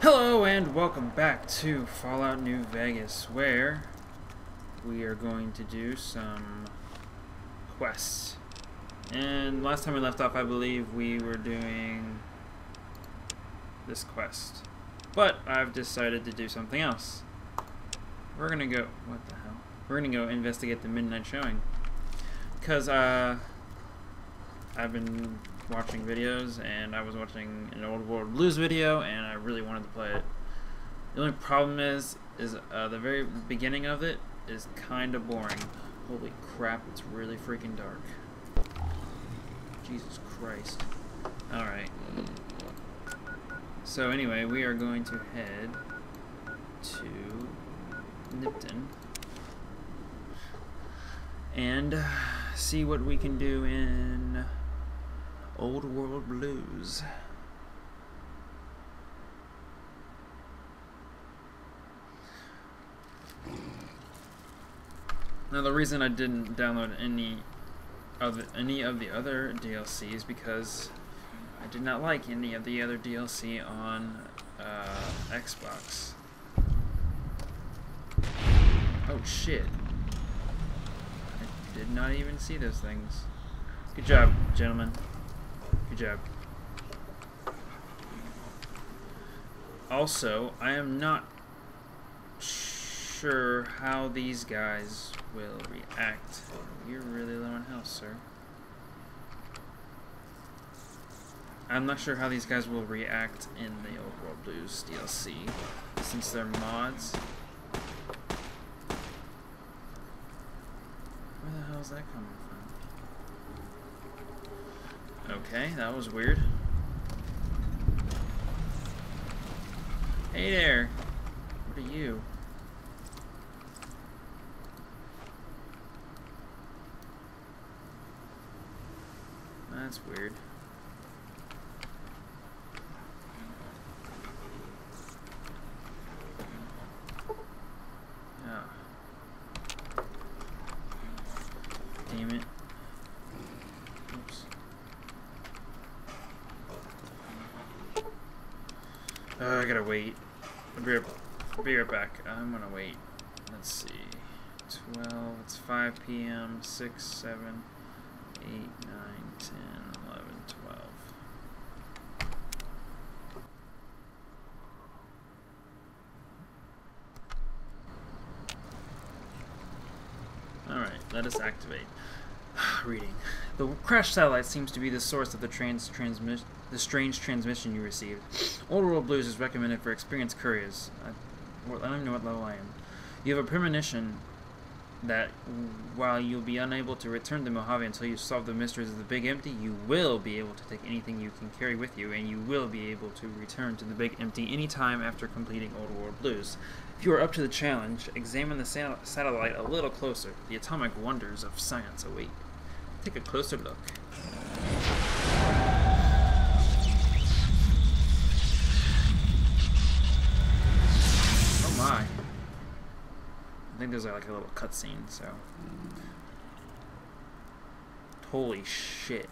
Hello and welcome back to Fallout New Vegas, where we are going to do some quests. And last time we left off, I believe we were doing this quest. But I've decided to do something else. We're gonna go... what the hell? We're gonna go investigate the midnight showing. Because, I've been watching videos, and I was watching an Old World Blues video, and I really wanted to play it. The only problem is the very beginning of it is kind of boring. Holy crap, it's really freaking dark. Jesus Christ. Alright. So anyway, we are going to head to Nipton and see what we can do in Old World Blues. Now the reason I didn't download any of the other DLCs because I did not like any of the other DLC on Xbox. Oh shit. I did not even see those things. Good job, gentlemen. Good job. Also, I am not sure how these guys will react. You're really low on health, sir. I'm not sure how these guys will react in the Old World Blues DLC, since they're mods. Where the hell is that coming from? Okay, that was weird. Hey there! What are you? That's weird. Oh. Damn it. Oops. I gotta wait. I'll be right back. I'm gonna wait. Let's see. 12, it's 5 p.m., 6, 7, 8, 9, 10, 11, 12. Alright, let us activate. Reading. The crash satellite seems to be the source of the strange transmission you received. Old World Blues is recommended for experienced couriers. I don't even know what level I am. You have a premonition that while you'll be unable to return to Mojave until you solve the mysteries of the Big Empty, you will be able to take anything you can carry with you, and you will be able to return to the Big Empty anytime after completing Old World Blues. If you are up to the challenge, examine the satellite a little closer. The atomic wonders of science await. Take a closer look. Oh my. I think there's like a little cutscene, so. Holy shit.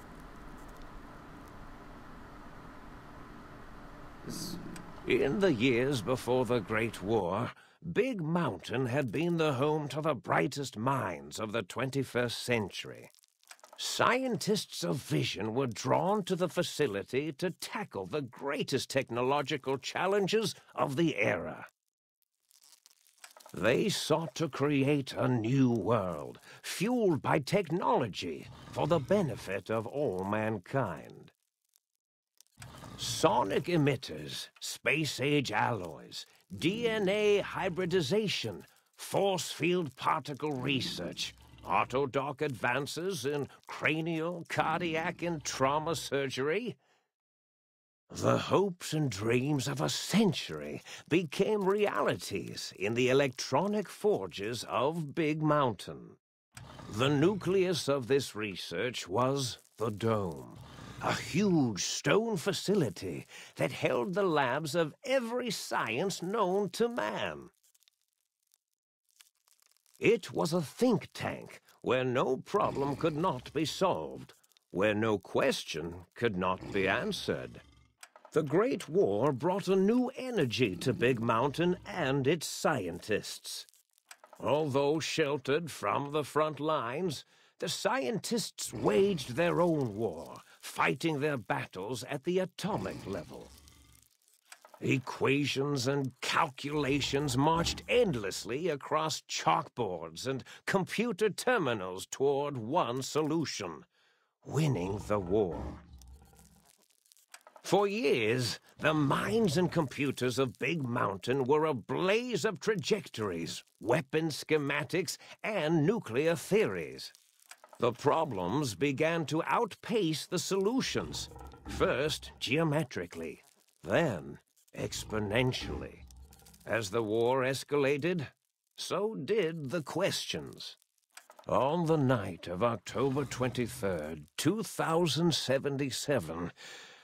In the years before the Great War, Big Mountain had been the home to the brightest minds of the 21st century. Scientists of vision were drawn to the facility to tackle the greatest technological challenges of the era. They sought to create a new world, fueled by technology for the benefit of all mankind. Sonic emitters, space-age alloys, DNA hybridization, force field particle research, autodoc advances in cranial, cardiac, and trauma surgery. The hopes and dreams of a century became realities in the electronic forges of Big Mountain. The nucleus of this research was the Dome, a huge stone facility that held the labs of every science known to man. It was a think tank where no problem could not be solved, where no question could not be answered. The Great War brought a new energy to Big Mountain and its scientists. Although sheltered from the front lines, the scientists waged their own war, fighting their battles at the atomic level. Equations and calculations marched endlessly across chalkboards and computer terminals toward one solution: winning the war. For years, the minds and computers of Big Mountain were a blaze of trajectories, weapon schematics, and nuclear theories. The problems began to outpace the solutions, first geometrically, then exponentially. As the war escalated, so did the questions. On the night of October 23rd, 2077,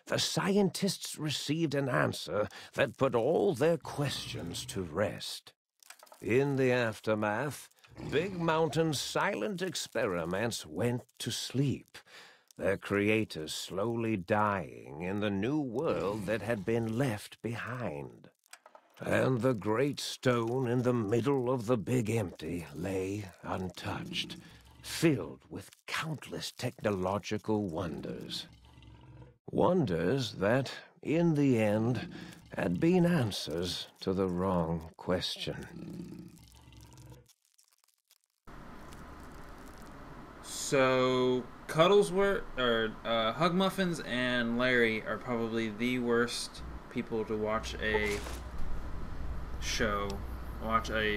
the scientists received an answer that put all their questions to rest. In the aftermath, Big Mountain's silent experiments went to sleep, their creators slowly dying in the new world that had been left behind. And the great stone in the middle of the Big Empty lay untouched, filled with countless technological wonders. Wonders that, in the end, had been answers to the wrong question. So, Hug Muffins and Larry are probably the worst people to watch a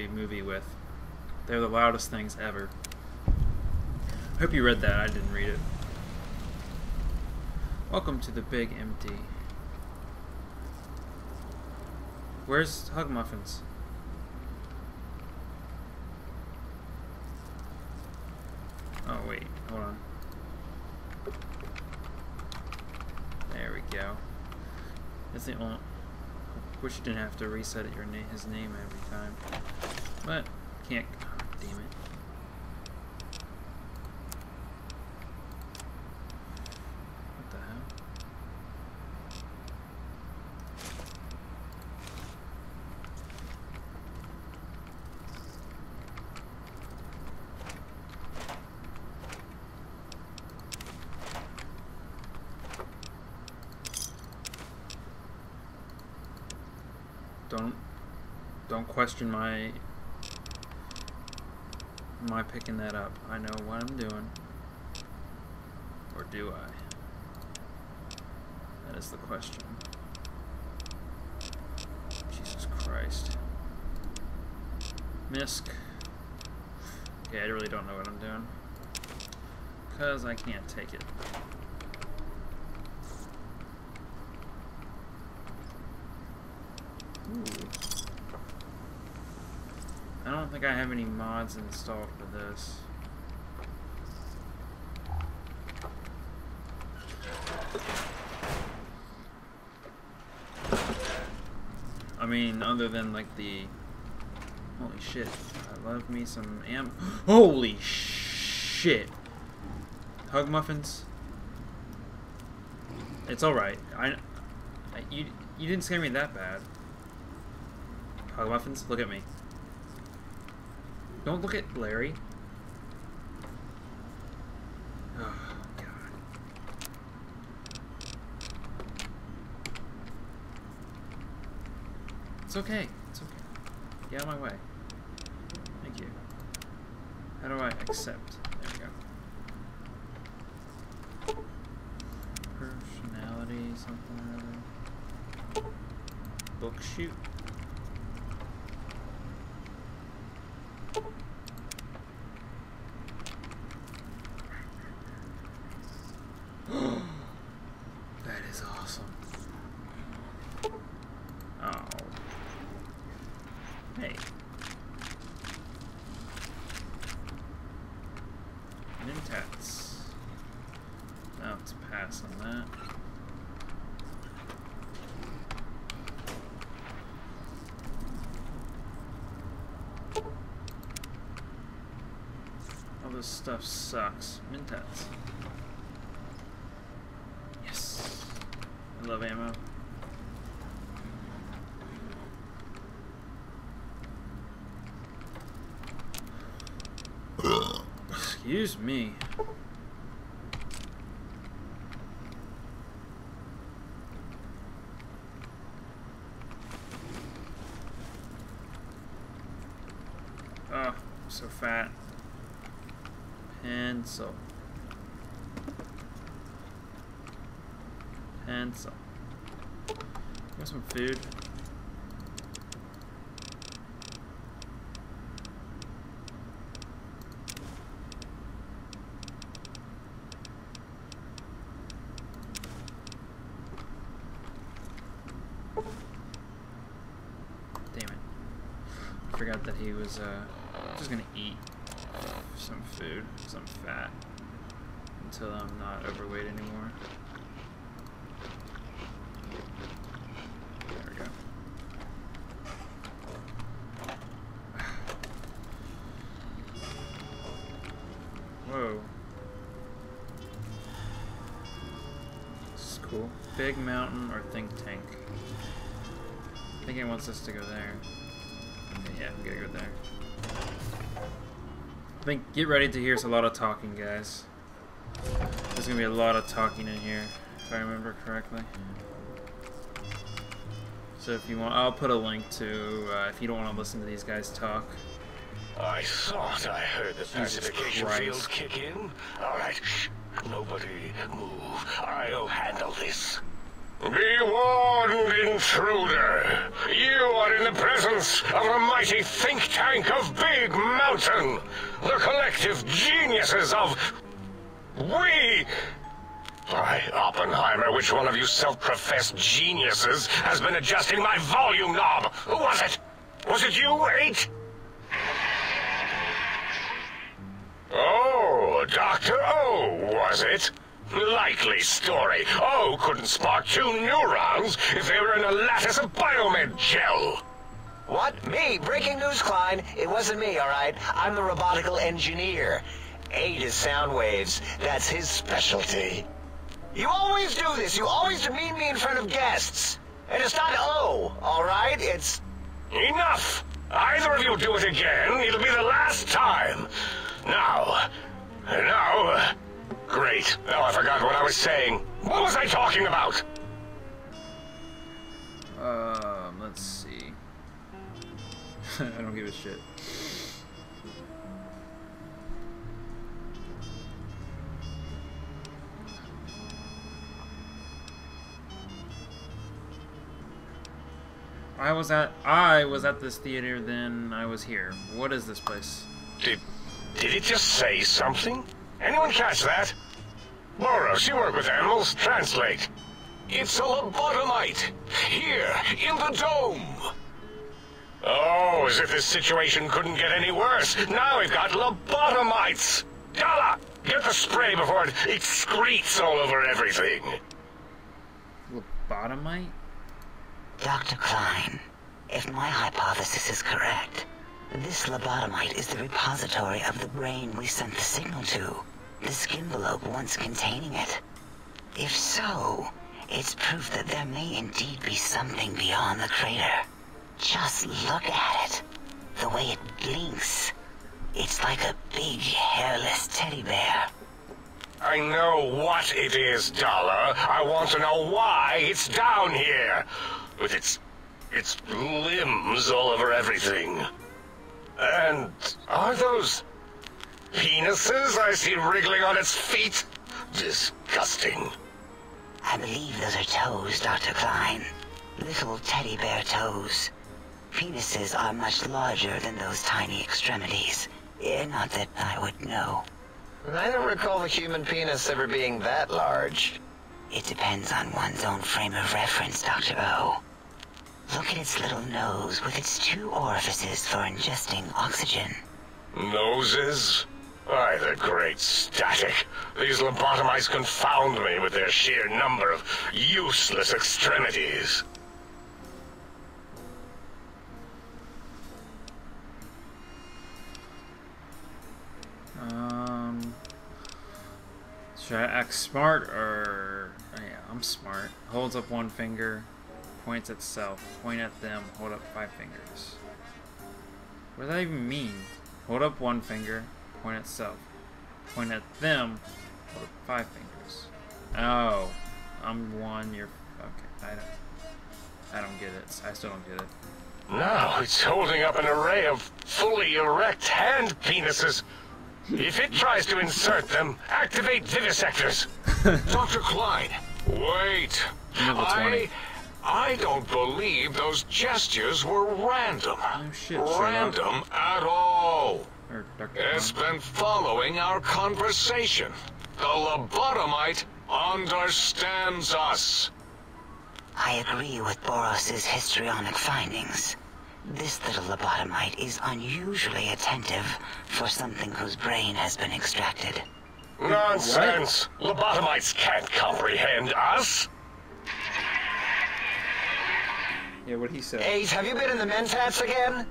movie with. They're the loudest things ever. I hope you read that. I didn't read it. Welcome to the Big Empty. Where's Hug Muffins? Oh wait, hold on. There we go. That's the only. Wish you didn't have to reset his name every time, but can't. Oh, damn it. What the hell? Don't question my picking that up. I know what I'm doing. Or do I? That is the question. Jesus Christ. Misk. Okay, I really don't know what I'm doing. 'Cause I can't take it. Ooh. I don't think I have any mods installed for this. I mean, other than like the... Holy shit. I love me some Holy shit. Hug Muffins. It's alright. You didn't scare me that bad. Hug Muffins, look at me. Don't look at Larry. Oh, God. It's okay. It's okay. Get out of my way. Thank you. How do I accept? There we go. Personality, something or other. Book shoot. That is awesome. Oh. Hey. Nintats. Now let's pass on that. All this stuff sucks. Mintats. Yes. I love ammo. Excuse me. Oh, so fat. Pencil. Pencil. Got some food. Damn it. I forgot that he was just gonna eat some food, some fat, until I'm not overweight anymore. There we go. Whoa. This is cool. Big mountain or think tank. I think it wants us to go there. Okay, yeah, we gotta go there. I think, get ready to hear a lot of talking, guys. There's gonna be a lot of talking in here, if I remember correctly. So if you want, I'll put a link to, if you don't want to listen to these guys talk. I thought I heard the pacification field kick in. Alright, shh. Nobody move. I'll handle this. Be warned, intruder. You are in the presence of a mighty think tank of Big Mountain. The collective geniuses of... We... Why, Oppenheimer, which one of you self-professed geniuses has been adjusting my volume knob? Who was it? Was it you, 8? Oh, Dr. O, was it? Likely story. O couldn't spark 2 neurons if they were in a lattice of biomed gel. What? Me? Breaking news, Klein. It wasn't me, all right? I'm the robotical engineer. 8 is sound waves. That's his specialty. You always do this. You always demean me in front of guests. And it's not O, all right? It's... Enough! Either of you do it again, it'll be the last time. Now... Great. Now I forgot what I was saying. What was I talking about? Let's see. I don't give a shit. I was at this theater, then I was here. What is this place? Did it just say something? Anyone catch that? Boros, you work with animals. Translate. It's a lobotomite. Here, in the dome. Oh, as if this situation couldn't get any worse. Now we've got lobotomites. Dala, get the spray before it excretes all over everything. Lobotomite? Dr. Klein, if my hypothesis is correct, this lobotomite is the repository of the brain we sent the signal to, the skinvelope once containing it. If so, it's proof that there may indeed be something beyond the crater. Just look at it. The way it blinks. It's like a big, hairless teddy bear. I know what it is, Dala. I want to know why it's down here. With its limbs all over everything. And are those penises I see wriggling on its feet? Disgusting. I believe those are toes, Dr. Klein. Little teddy bear toes. Penises are much larger than those tiny extremities. Not that I would know. I don't recall the human penis ever being that large. It depends on one's own frame of reference, Dr. O. Look at its little nose with its 2 orifices for ingesting oxygen. Noses? Why, the great static. These lobotomites confound me with their sheer number of useless extremities. Should I act smart or... Oh, yeah, I'm smart. Holds up 1 finger, points at self, point at them, hold up 5 fingers. What does that even mean? Hold up 1 finger, point at self. point at them. Or 5 fingers. Oh, I'm 1. You're okay. I don't get it. I still don't get it. Now it's holding up an array of fully erect hand penises. If it tries to insert them, activate vivisectors. Dr. Klein, wait. Level 20. I don't believe those gestures were random. Oh shit, Sherlock. Random at all. Or Dr. It's Klein. been following our conversation. The lobotomite understands us. I agree with Boros's histrionic findings. This little lobotomite is unusually attentive for something whose brain has been extracted. Nonsense! Lobotomites can't comprehend us. Yeah, what he said. Ace, have you been in the mentats again?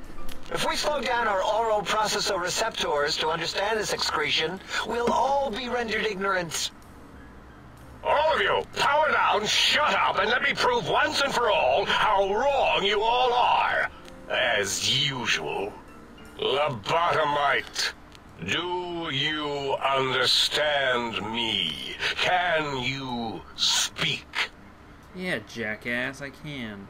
If we slow down our oral processoreceptors to understand this excretion, we'll all be rendered ignorant. All of you, power down, shut up, and let me prove once and for all how wrong you all are. As usual. Lobotomite, do you understand me? Can you speak? Yeah, jackass, I can.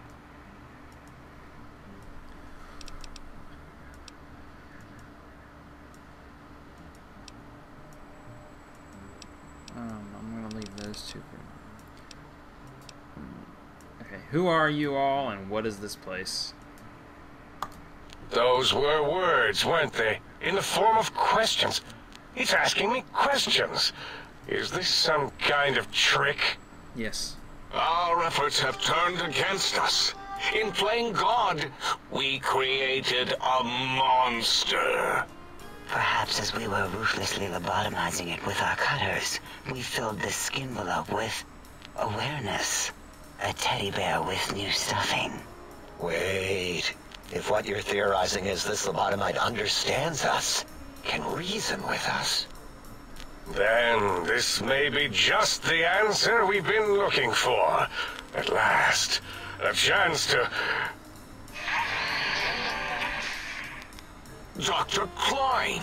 I'm gonna leave those two for now. Okay, who are you all and what is this place? Those were words, weren't they? In the form of questions. It's asking me questions. Is this some kind of trick? Yes. Our efforts have turned against us. In playing God, we created a monster. Perhaps as we were ruthlessly lobotomizing it with our cutters, we filled this skin envelope with awareness. A teddy bear with new stuffing. Wait. If what you're theorizing is this lobotomite understands us, can reason with us, Then this may be just the answer we've been looking for. At last, a chance to... Dr. Klein,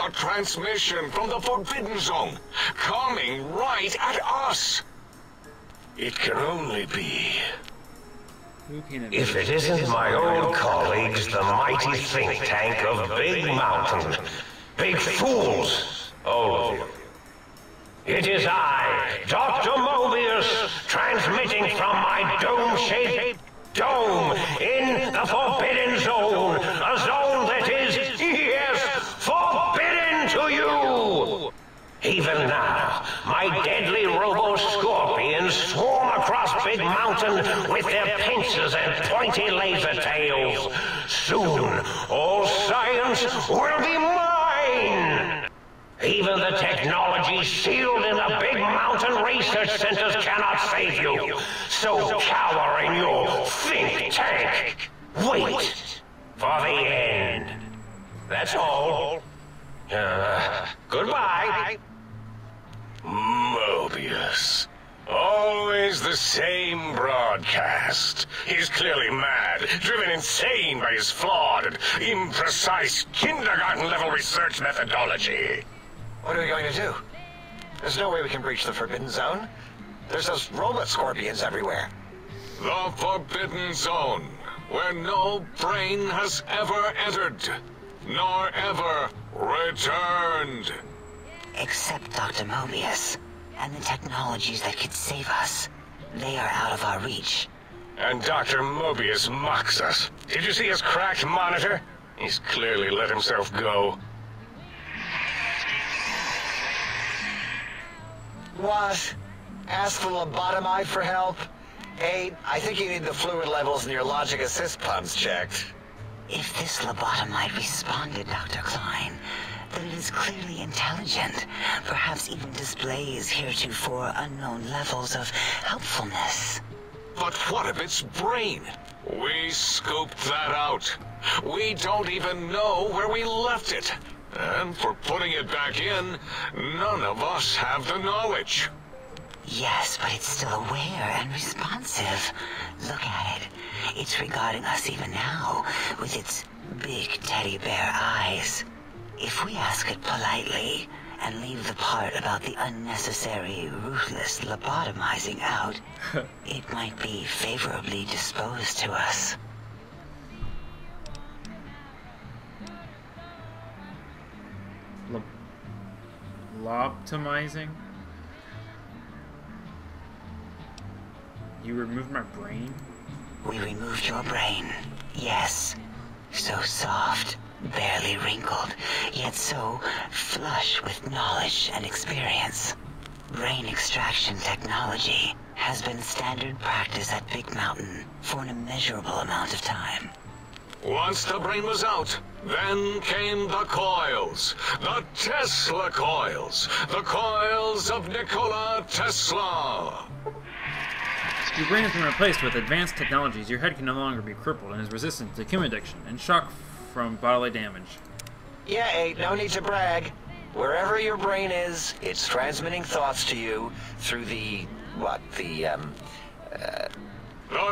a transmission from the Forbidden Zone, coming right at us. It can only be... Who can it If be? it isn't my old colleagues, the mighty think tank of Big Mountain. Big fools, all of you. It is I, Dr. Mobius, transmitting from my dome-shaped dome in the Forbidden Zone. A zone that is, yes, forbidden to you. Even now, my deadly robo-scorpions swarm across Big Mountain with their pincers and pointy laser tails. Soon, all science will be mine. Even the technology sealed in the Big Mountain research centers cannot save you. So cower in your think tank. Wait for the end. That's all. Goodbye. Mobius. Always the same broadcast. He's clearly mad, driven insane by his flawed and imprecise kindergarten-level research methodology. what are we going to do? There's no way we can breach the Forbidden Zone. There's those robot scorpions everywhere. The Forbidden Zone, where no brain has ever entered, nor ever returned. Except Dr. Mobius and the technologies that could save us. They are out of our reach. And Dr. Mobius mocks us. Did you see his cracked monitor? He's clearly let himself go. What? Ask the lobotomite for help? Hey, I think you need the fluid levels in your logic assist pumps checked. If this lobotomite responded, Dr. Klein, then it is clearly intelligent, perhaps even displays heretofore unknown levels of helpfulness. But what of its brain? We scooped that out. We don't even know where we left it. And for putting it back in, none of us have the knowledge. Yes, but it's still aware and responsive. Look at it. It's regarding us even now, with its big teddy bear eyes. If we ask it politely and leave the part about the unnecessary, ruthless lobotomizing out, it might be favorably disposed to us. Lobtomizing? You removed my brain? We removed your brain, yes. So soft, barely wrinkled, yet so flush with knowledge and experience. Brain extraction technology has been standard practice at Big Mountain for an immeasurable amount of time. Once the brain was out, then came the coils. The Tesla coils. The coils of Nikola Tesla. Your brain has been replaced with advanced technologies. Your head can no longer be crippled and is resistant to chem addiction and shock from bodily damage. Yeah, ain't no need to brag. Wherever your brain is, it's transmitting thoughts to you through the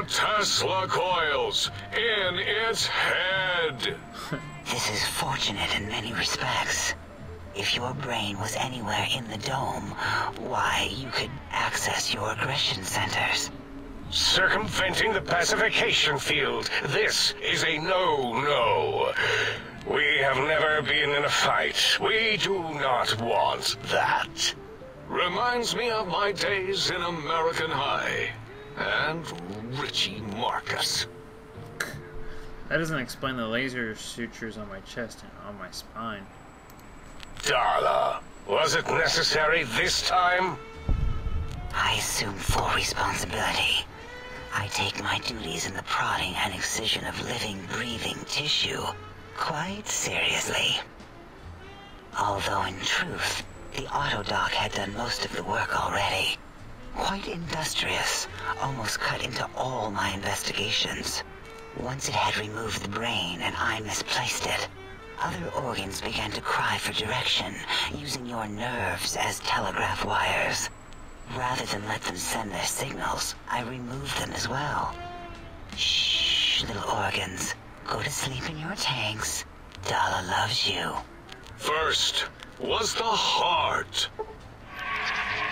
Tesla coils in its head. This is fortunate in many respects. If your brain was anywhere in the dome, why, you could access your aggression centers. Circumventing the pacification field. This is a no-no. We have never been in a fight. We do not want that. Reminds me of my days in American High. And Richie Marcus. That doesn't explain the laser sutures on my chest and on my spine. Darla, was it necessary this time? I assume full responsibility. I take my duties in the prodding and excision of living, breathing tissue quite seriously. Although in truth, the Autodoc had done most of the work already. Quite industrious, almost cut into all my investigations. Once it had removed the brain and I misplaced it, other organs began to cry for direction, using your nerves as telegraph wires. Rather than let them send their signals, I removed them as well. Shh, little organs. Go to sleep in your tanks. Dala loves you. First was the heart.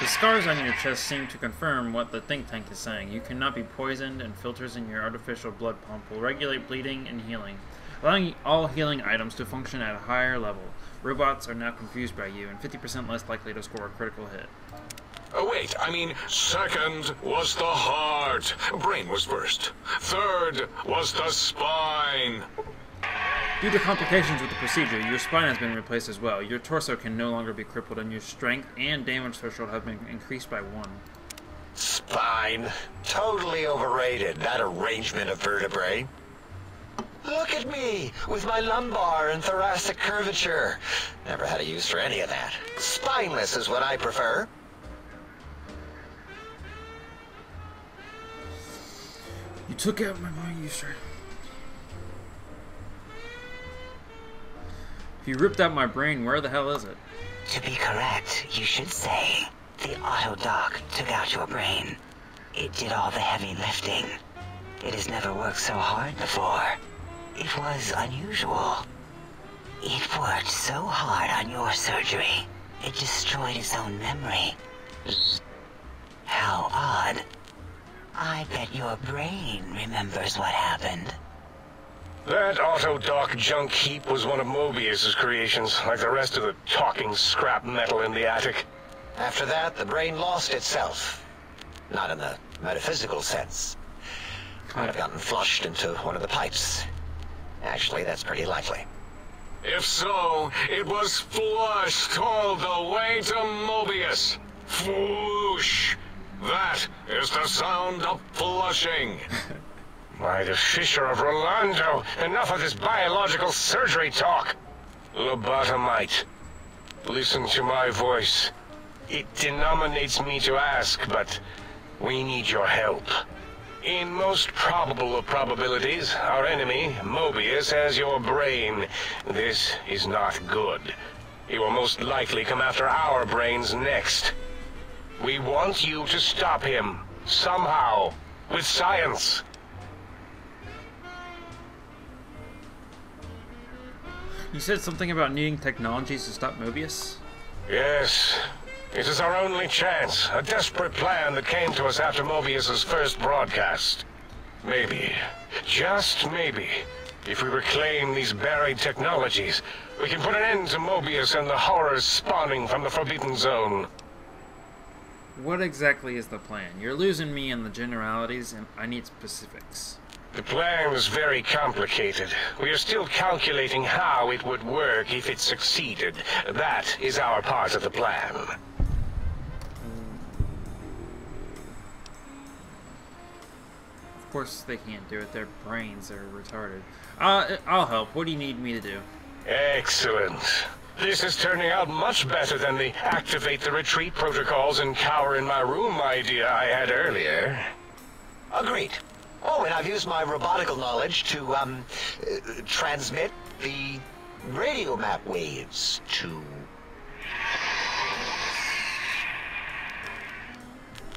The scars on your chest seem to confirm what the think tank is saying. You cannot be poisoned, and filters in your artificial blood pump will regulate bleeding and healing, allowing all healing items to function at a higher level. Robots are now confused by you, and 50% less likely to score a critical hit. Oh, wait, I mean, second was the heart. Brain was first. Third was the spine. Due to complications with the procedure, your spine has been replaced as well. Your torso can no longer be crippled, and your strength and damage threshold have been increased by 1. spine. Totally overrated, that arrangement of vertebrae. Look at me, with my lumbar and thoracic curvature. Never had a use for any of that. Spineless is what I prefer. You took out my mind, you sir. If you ripped out my brain, where the hell is it? To be correct, you should say, the Autodoc took out your brain. It did all the heavy lifting. It has never worked so hard before. It was unusual. It worked so hard on your surgery, it destroyed its own memory. How odd. I bet your brain remembers what happened. That Autodoc junk heap was one of Mobius's creations, like the rest of the talking scrap metal in the attic. After that, the brain lost itself. Not in the metaphysical sense. Might have gotten flushed into one of the pipes. Actually, that's pretty likely. If so, it was flushed all the way to Mobius. Floosh. That is the sound of flushing. By the Fisher of Rolando, enough of this biological surgery talk. Lobotomite, listen to my voice. It denominates me to ask, but we need your help. In most probable of probabilities, our enemy, Mobius, has your brain. This is not good. He will most likely come after our brains next. We want you to stop him, somehow, with science. You said something about needing technologies to stop Mobius? Yes. It is our only chance. A desperate plan that came to us after Mobius's first broadcast. Maybe, just maybe, if we reclaim these buried technologies, we can put an end to Mobius and the horrors spawning from the Forbidden Zone. What exactly is the plan? You're losing me in the generalities, and I need specifics. The plan is very complicated. We are still calculating how it would work if it succeeded. That is our part of the plan. Of course they can't do it. Their brains are retarded. I'll help. What do you need me to do? Excellent. This is turning out much better than the activate the retreat protocols and cower in my room idea I had earlier. Agreed. Oh, and I've used my robotical knowledge to, transmit the radio map waves to...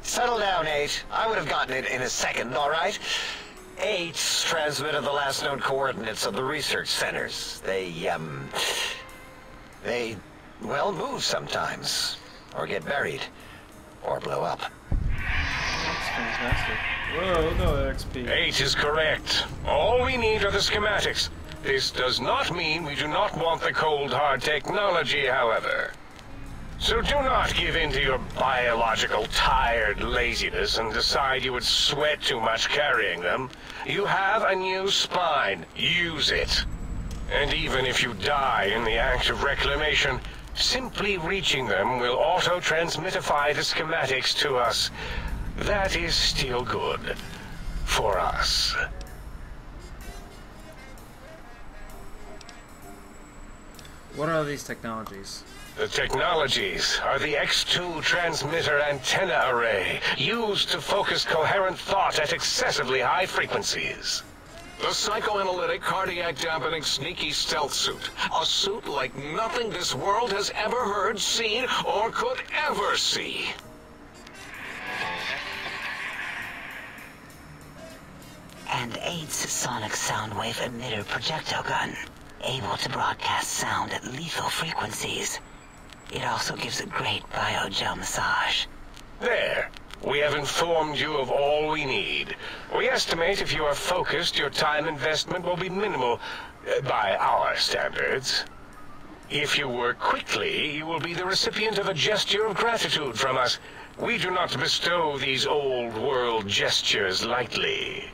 Settle down, 8. I would have gotten it in a second, all right? 8's transmitted the last known coordinates of the research centers. They, well, move sometimes. Or get buried. Or blow up. That's fantastic. Whoa, no XP. 8 is correct. All we need are the schematics. This does not mean we do not want the cold hard technology, however. So do not give in to your biological tired laziness and decide you would sweat too much carrying them. You have a new spine. Use it. And even if you die in the act of reclamation, simply reaching them will auto-transmitify the schematics to us. That is still good. For us. What are these technologies? The technologies are the X2 transmitter antenna array, used to focus coherent thought at excessively high frequencies. The psychoanalytic, cardiac dampening, sneaky stealth suit. A suit like nothing this world has ever heard, seen, or could ever see. And 8's sonic soundwave emitter projectile gun, able to broadcast sound at lethal frequencies. It also gives a great biogel massage. There. We have informed you of all we need. We estimate if you are focused, your time investment will be minimal, by our standards. If you work quickly, you will be the recipient of a gesture of gratitude from us. We do not bestow these old-world gestures lightly.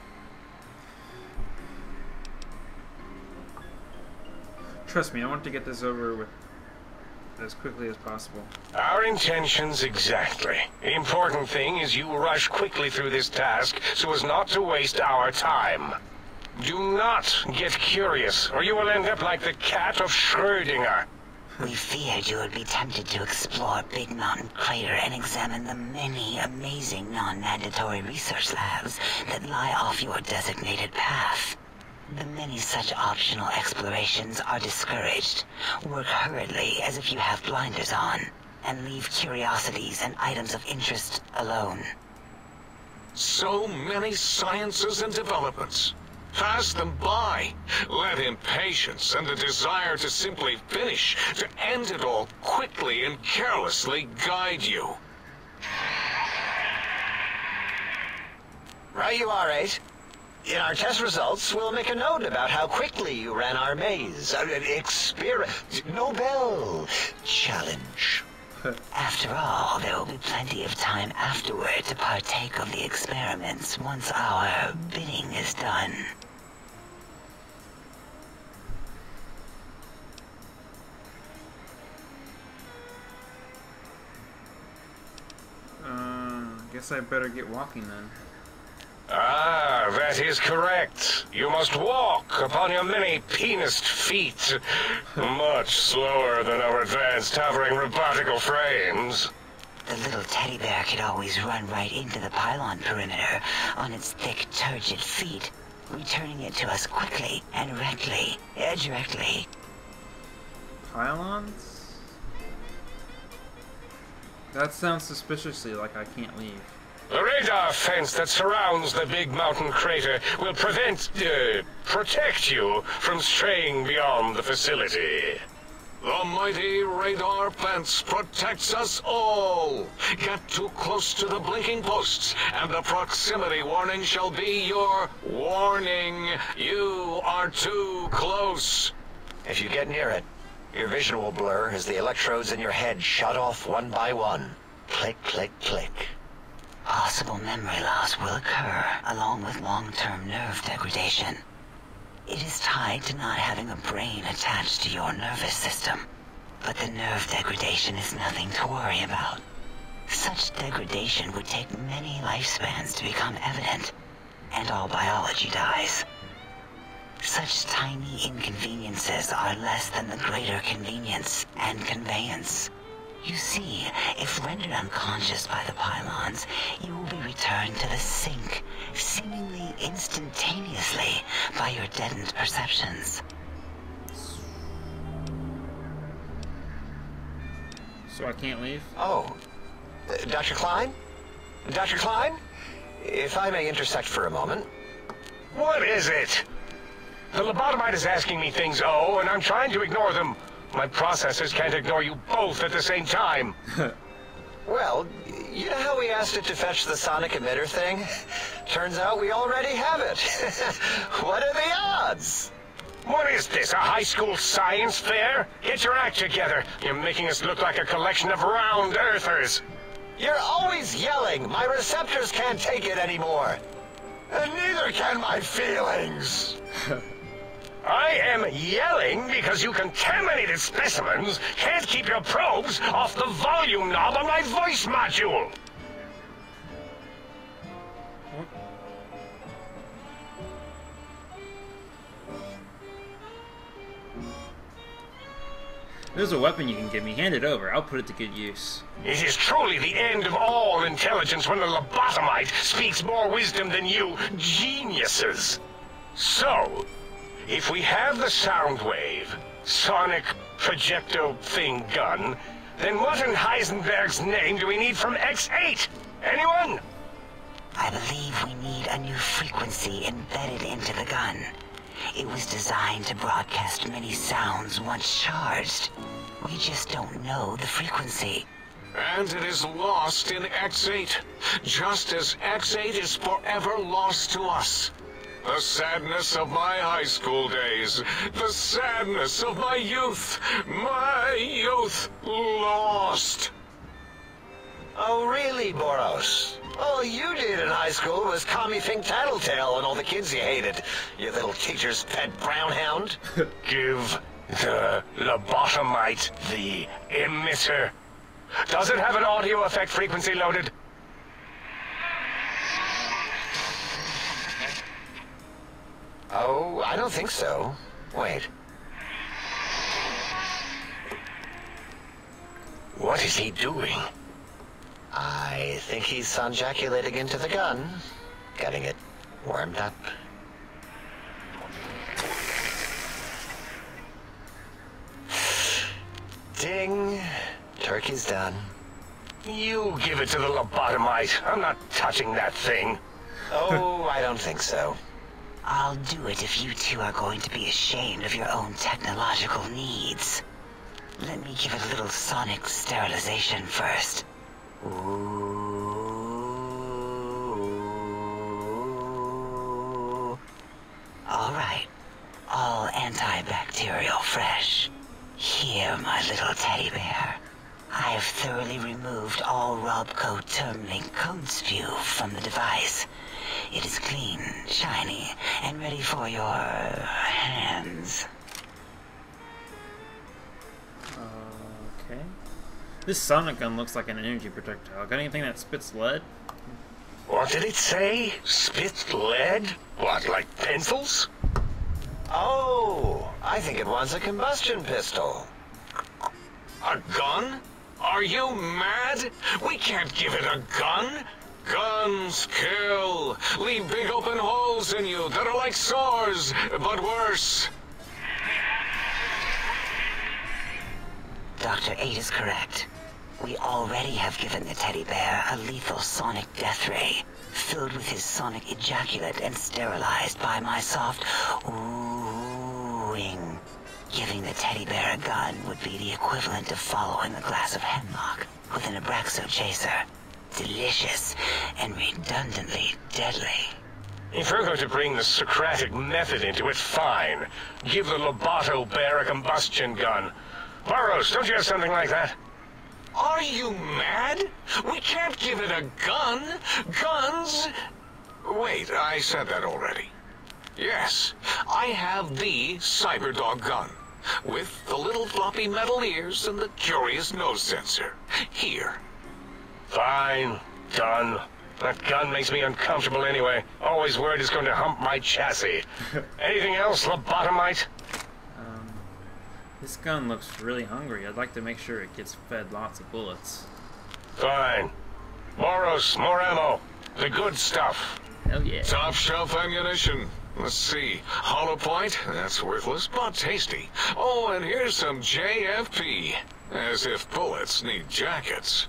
Trust me, I want to get this over with as quickly as possible. Our intentions exactly. The important thing is you rush quickly through this task so as not to waste our time. Do not get curious, or you will end up like the cat of Schrödinger. We feared you would be tempted to explore Big Mountain Crater and examine the many amazing non-mandatory research labs that lie off your designated path. The many such optional explorations are discouraged. Work hurriedly as if you have blinders on, and leave curiosities and items of interest alone. So many sciences and developments. Pass them by. Let impatience and the desire to simply finish, to end it all quickly and carelessly guide you. Right you are, 8. In our test results, we'll make a note about how quickly you ran our maze. Nobel challenge. After all, there will be plenty of time afterward to partake of the experiments once our bidding is done. Guess I better get walking then. Ah, that is correct. You must walk upon your many penised feet. Much slower than our advanced hovering robotical frames. The little teddy bear could always run right into the pylon perimeter on its thick, turgid feet, returning it to us quickly and directly. Pylons? That sounds suspiciously like I can't leave. The radar fence that surrounds the Big Mountain Crater will protect you from straying beyond the facility. The mighty radar fence protects us all. Get too close to the blinking posts, and the proximity warning shall be your warning. You are too close. If you get near it, your vision will blur as the electrodes in your head shut off one by one. Click, click, click. Possible memory loss will occur, along with long-term nerve degradation. It is tied to not having a brain attached to your nervous system. But the nerve degradation is nothing to worry about. Such degradation would take many lifespans to become evident, and all biology dies. Such tiny inconveniences are less than the greater convenience and conveyance. You see, if rendered unconscious by the pylons, you will be returned to the sink, seemingly instantaneously, by your deadened perceptions. So I can't leave? Oh, Dr. Klein? Dr. Klein? If I may intersect for a moment. What is it? The lobotomite is asking me things, oh, and I'm trying to ignore them. My processors can't ignore you both at the same time. Well, you know how we asked it to fetch the sonic emitter thing? Turns out we already have it. What are the odds? What is this, a high school science fair? Get your act together. You're making us look like a collection of round earthers. You're always yelling. My receptors can't take it anymore. And neither can my feelings. I am yelling because you contaminated specimens can't keep your probes off the volume knob on my voice module. There's a weapon you can give me. Hand it over. I'll put it to good use. It is truly the end of all intelligence when the lobotomite speaks more wisdom than you geniuses. So, if we have the sound wave, sonic projecto thing gun, then what in Heisenberg's name do we need from X8? Anyone? I believe we need a new frequency embedded into the gun. It was designed to broadcast many sounds once charged. We just don't know the frequency. And it is lost in X8, just as X8 is forever lost to us. The sadness of my high school days, the sadness of my youth lost. Oh, really, Boros? All you did in high school was call me Fink Tattletale and all the kids you hated, you little teacher's pet brown hound. Give the lobotomite the emitter. Does it have an audio effect frequency loaded? Oh, I don't think so. Wait. What is he doing? I think he's sonjaculating into the gun, getting it warmed up. Ding. Turkey's done. You give it to the lobotomite. I'm not touching that thing. Oh, I don't think so. I'll do it if you two are going to be ashamed of your own technological needs. Let me give it a little sonic sterilization first. Ooh. All right. All antibacterial fresh. Here, my little teddy bear. I have thoroughly removed all Robco Termlink code spew from the device. It is clean, shiny, and ready for your hands. Okay. This sonic gun looks like an energy projectile. Got anything that spits lead? What did it say? Spit lead? What, like pencils? Oh, I think it wants a combustion pistol. A gun? Are you mad? We can't give it a gun. Guns kill. Leave big open holes in you that are like sores, but worse. Dr. 8 is correct. We already have given the teddy bear a lethal sonic death ray, filled with his sonic ejaculate and sterilized by my soft oohing. Giving the teddy bear a gun would be the equivalent of following a glass of hemlock with an Abraxo chaser. Delicious and redundantly deadly. If you're going to bring the Socratic method into it, fine. Give the Lobato bear a combustion gun. Burroughs, don't you have something like that? Are you mad? We can't give it a gun. Guns... Wait, I said that already. Yes, I have the Cyberdog gun, with the little floppy metal ears and the curious nose sensor. Here. Fine. Done. That gun makes me uncomfortable anyway. Always worried it's going to hump my chassis. Anything else, lobotomite? This gun looks really hungry. I'd like to make sure it gets fed lots of bullets. Fine. Boros, more ammo. The good stuff. Hell yeah. Top shelf ammunition. Let's see. Hollow point? That's worthless, but tasty. Oh, and here's some JFP. As if bullets need jackets.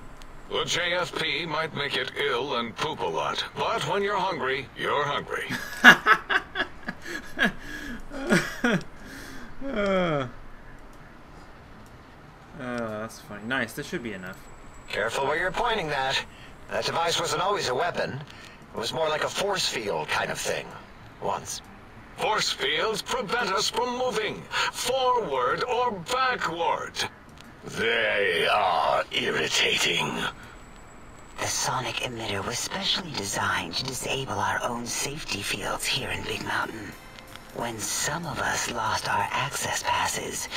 The JFP might make it ill and poop a lot, but when you're hungry, you're hungry. That's funny. Nice, this should be enough. Careful where you're pointing that. That device wasn't always a weapon. It was more like a force field kind of thing. Once. Force fields prevent us from moving, forward or backward. They are irritating. The sonic emitter was specially designed to disable our own safety fields here in Big Mountain. When some of us lost our access passes,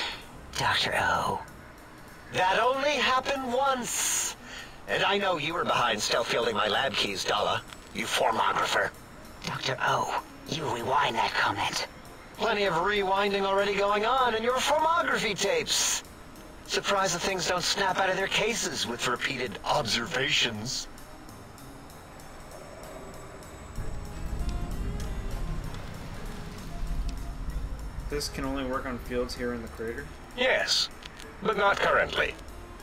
Dr. O. That only happened once. And I know you were behind stealth fielding my lab keys, Dala. You formographer. Dr. O, you rewind that comment. Plenty of rewinding already going on in your formography tapes. Surprised the things don't snap out of their cases with repeated observations. This can only work on fields here in the crater? Yes, but not currently.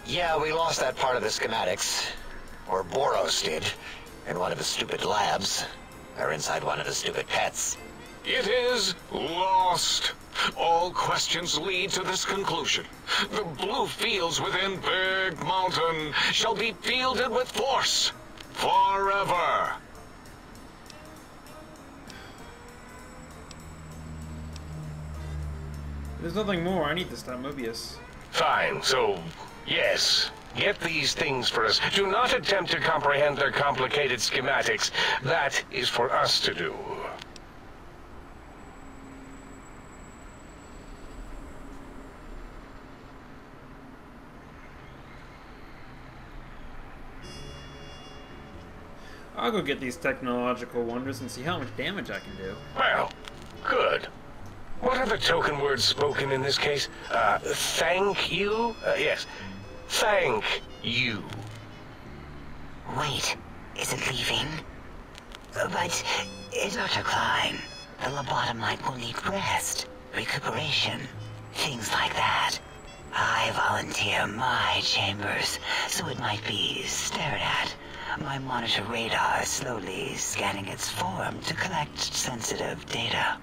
Yeah, we lost that part of the schematics. Or Boros did. In one of his stupid labs. Or inside one of his stupid pets. It is lost. All questions lead to this conclusion. The blue fields within Big Mountain shall be fielded with force. Forever. There's nothing more. I need to stop Mobius. Fine, so, yes. Get these things for us. Do not attempt to comprehend their complicated schematics. That is for us to do. I'll go get these technological wonders and see how much damage I can do. Well, good. What are the token words spoken in this case? Thank you? Yes. Thank you. Wait, is it leaving? But, Dr. Klein, the lobotomite will need rest, recuperation, things like that. I volunteer my chambers, so it might be stared at. My monitor radar slowly scanning its form to collect sensitive data.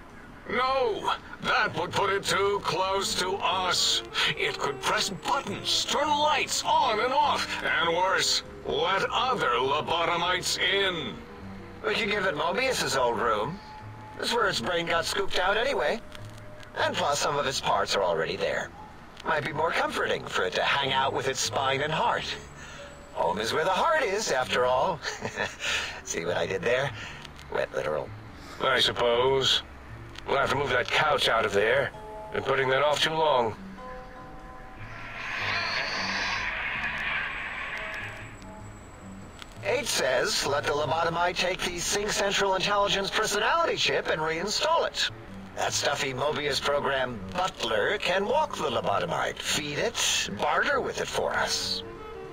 No, that would put it too close to us. It could press buttons, turn lights on and off, and worse, let other lobotomites in. We could give it Mobius's old room. This is where its brain got scooped out anyway. And plus some of its parts are already there. Might be more comforting for it to hang out with its spine and heart. Home is where the heart is, after all. See what I did there? Wet literal. I suppose. We'll have to move that couch out of there. Been putting that off too long. H says, let the lobotomite take the Sync Central Intelligence personality chip and reinstall it. That stuffy Mobius program Butler can walk the lobotomite, feed it, barter with it for us.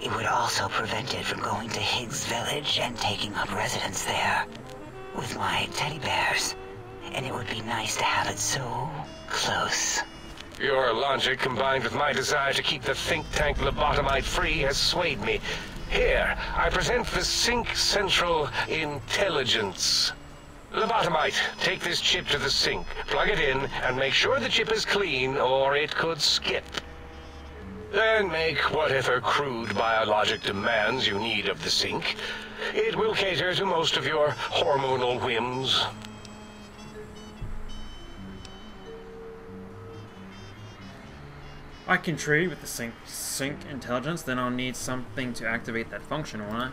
It would also prevent it from going to Higgs Village and taking up residence there with my teddy bears. And it would be nice to have it so close. Your logic, combined with my desire to keep the think tank lobotomite free, has swayed me. Here, I present the Sync Central Intelligence. Lobotomite, take this chip to the sink, plug it in, and make sure the chip is clean, or it could skip. Then make whatever crude biologic demands you need of the sink. It will cater to most of your hormonal whims. I can trade with the sync intelligence, then I'll need something to activate that function, won't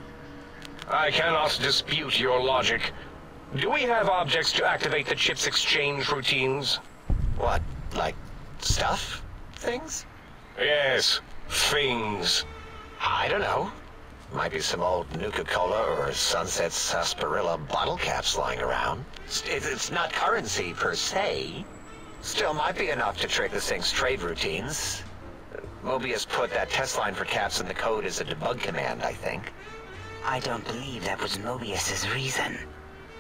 I? I cannot dispute your logic. Do we have objects to activate the chip's exchange routines? What, like stuff? Things? Yes, things. I don't know. Might be some old Nuka-Cola or Sunset Sarsaparilla bottle caps lying around. It's not currency per se. Still might be enough to trick the Sync's trade routines. Mobius put that test line for caps in the code as a debug command, I think. I don't believe that was Mobius's reason.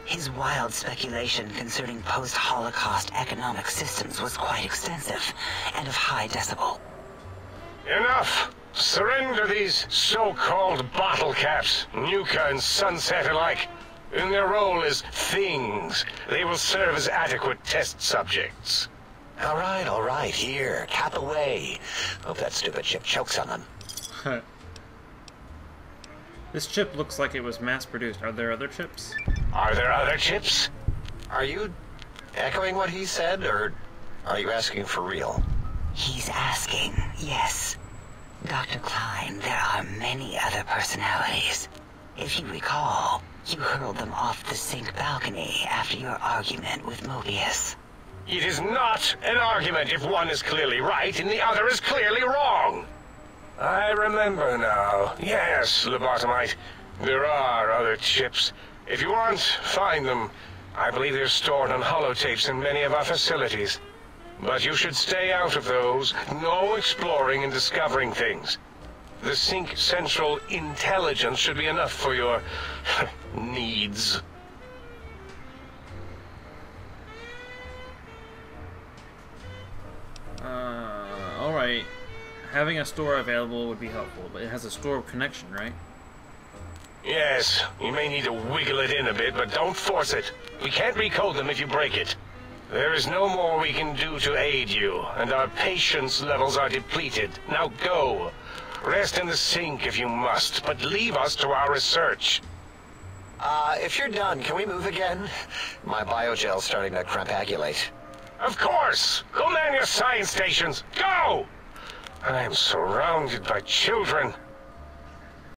His wild speculation concerning post-Holocaust economic systems was quite extensive and of high decibel. Enough! Surrender these so-called bottle caps, Nuka and Sunset alike. In their role as things, they will serve as adequate test subjects. All right, here, cap away. Hope that stupid chip chokes on them. This chip looks like it was mass-produced. Are there other chips? Are there other chips? Are you echoing what he said, or are you asking for real? He's asking, yes. Dr. Klein, there are many other personalities. If you recall, you hurled them off the Sync balcony after your argument with Mobius. It is not an argument if one is clearly right and the other is clearly wrong. I remember now. Yes, Lobotomite. There are other chips. If you want, find them. I believe they're stored on holotapes in many of our facilities. But you should stay out of those. No exploring and discovering things. The Sync Central Intelligence should be enough for your needs. Alright. Having a store available would be helpful, but it has a store connection, right? Yes, you may need to wiggle it in a bit, but don't force it. We can't recode them if you break it. There is no more we can do to aid you, and our patience levels are depleted. Now go. Rest in the Sync if you must, but leave us to our research. If you're done, can we move again? My biogel's starting to crampagulate. Of course! Go man your science stations! Go! I am surrounded by children.